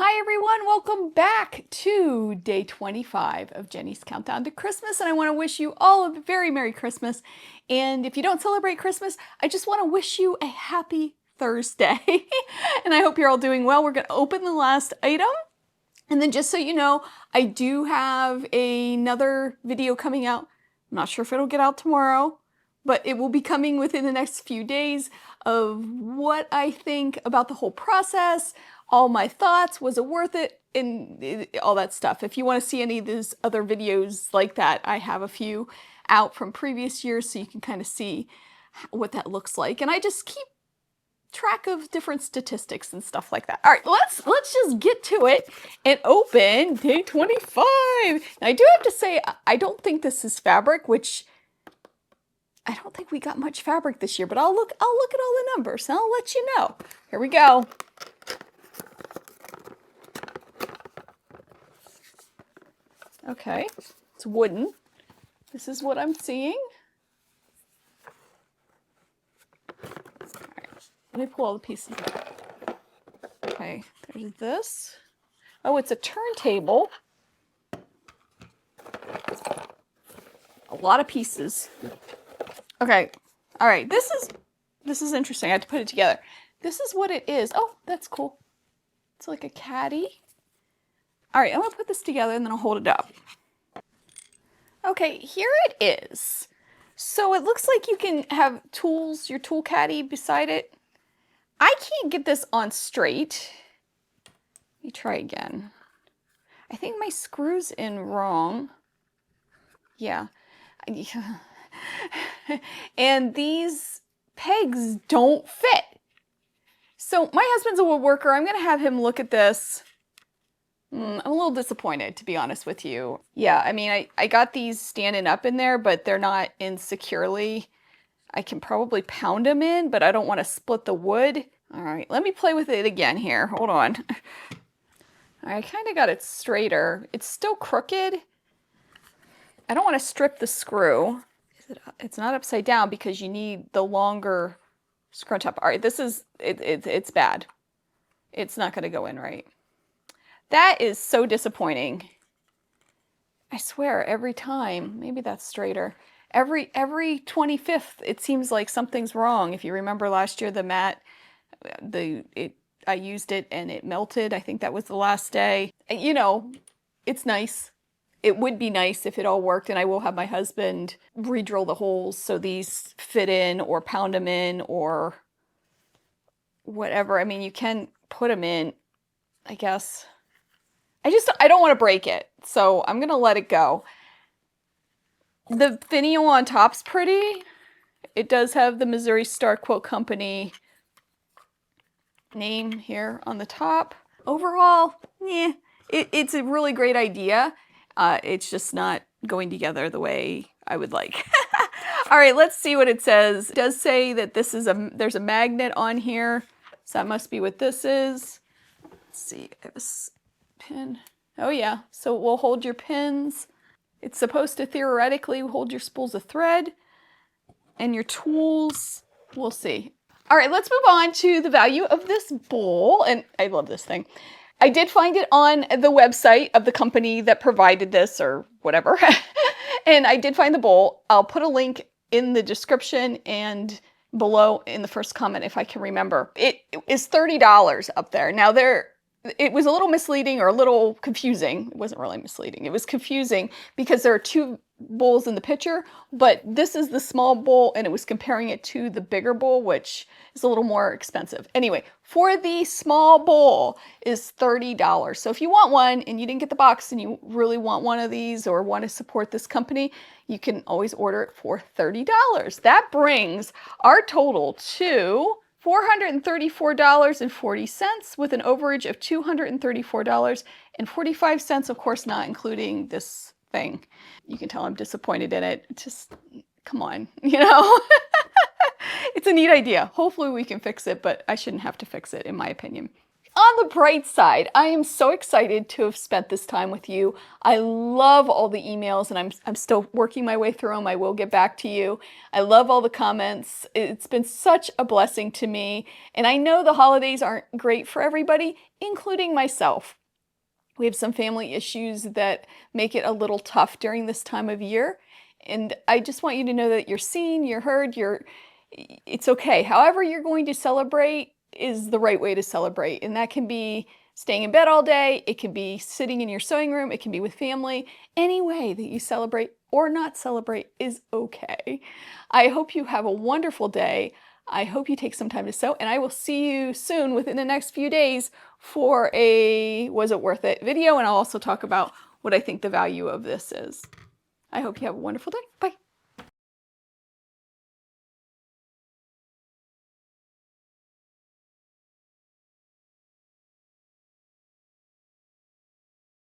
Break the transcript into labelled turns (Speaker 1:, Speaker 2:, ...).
Speaker 1: Hi everyone, welcome back to day 25 of Jenny's Countdown to Christmas, and I want to wish you all a very Merry Christmas. And if you don't celebrate Christmas, I just want to wish you a happy Thursday. And I hope you're all doing well. We're going to open the last item. And then just so you know, I do have another video coming out. I'm not sure if it'll get out tomorrow, but it will be coming within the next few days of what I think about the whole process, all my thoughts, was it worth it, and all that stuff. If you want to see any of these other videos like that, I have a few out from previous years so you can kind of see what that looks like. And I just keep track of different statistics and stuff like that. All right, let's just get to it and open day 25. Now, I do have to say, I don't think this is fabric, which I don't think we got much fabric this year, but I'll look at all the numbers and I'll let you know. Here we go. Okay, it's wooden. This is what I'm seeing. All right, let me pull all the pieces out. Okay, there's this. Oh, it's a turntable. A lot of pieces. Okay, all right, this is interesting. I had to put it together. This is what it is. Oh, that's cool. It's like a caddy. All right, I'm gonna put this together and then I'll hold it up. Okay, here it is. So it looks like you can have tools, your tool caddy beside it. I can't get this on straight. Let me try again. I think my screw's in wrong. Yeah. And these pegs don't fit. So my husband's a woodworker. I'm gonna have him look at this. I'm a little disappointed, to be honest with you. Yeah, I mean, I got these standing up in there, but they're not in securely. I can probably pound them in, but I don't want to split the wood. All right, let me play with it again here. Hold on. I kind of got it straighter. It's still crooked. I don't want to strip the screw. It's not upside down because you need the longer scrunch up. All right, this is, it's bad. It's not going to go in right. That is so disappointing. I swear, every time, maybe that's straighter. Every 25th, it seems like something's wrong. If you remember last year, the mat, I used it and it melted. I think that was the last day. You know, it's nice. It would be nice if it all worked, and I will have my husband re-drill the holes so these fit in, or pound them in, or whatever. I mean, you can put them in, I guess. I don't want to break it, so I'm gonna let it go. The finial on top's pretty. It does have the Missouri Star Quilt Company name here on the top. Overall, yeah, it's a really great idea. It's just not going together the way I would like. All right, let's see what it says. It does say that this is there's a magnet on here, so that must be what this is. Let's see, I have a pin. Oh yeah, so it will hold your pins. It's supposed to theoretically hold your spools of thread and your tools. We'll see. All right, let's move on to the value of this bowl. And I love this thing. I did find it on the website of the company that provided this or whatever. And I did find the bowl. I'll put a link in the description and below in the first comment if I can remember. It is $30 up there. Now it was a little misleading or a little confusing. It wasn't really misleading. It was confusing because there are two bowls in the picture, but this is the small bowl and it was comparing it to the bigger bowl, which is a little more expensive. Anyway, for the small bowl is $30. So if you want one and you didn't get the box and you really want one of these or want to support this company, you can always order it for $30. That brings our total to $434.40 with an overage of $234.45, of course not including this thing. You can tell I'm disappointed in it. Just, come on, you know? It's a neat idea. Hopefully we can fix it, but I shouldn't have to fix it, in my opinion. On the bright side, I am so excited to have spent this time with you. I love all the emails, and I'm still working my way through them. I will get back to you. I love all the comments. It's been such a blessing to me, and I know the holidays aren't great for everybody, including myself. We have some family issues that make it a little tough during this time of year, and I just want you to know that you're seen, you're heard, it's okay. However you're going to celebrate is the right way to celebrate. And that can be staying in bed all day. It can be sitting in your sewing room. It can be with family. Any way that you celebrate or not celebrate is okay. I hope you have a wonderful day. I hope you take some time to sew, and I will see you soon within the next few days for a Was It Worth It video. And I'll also talk about what I think the value of this is. I hope you have a wonderful day. Bye.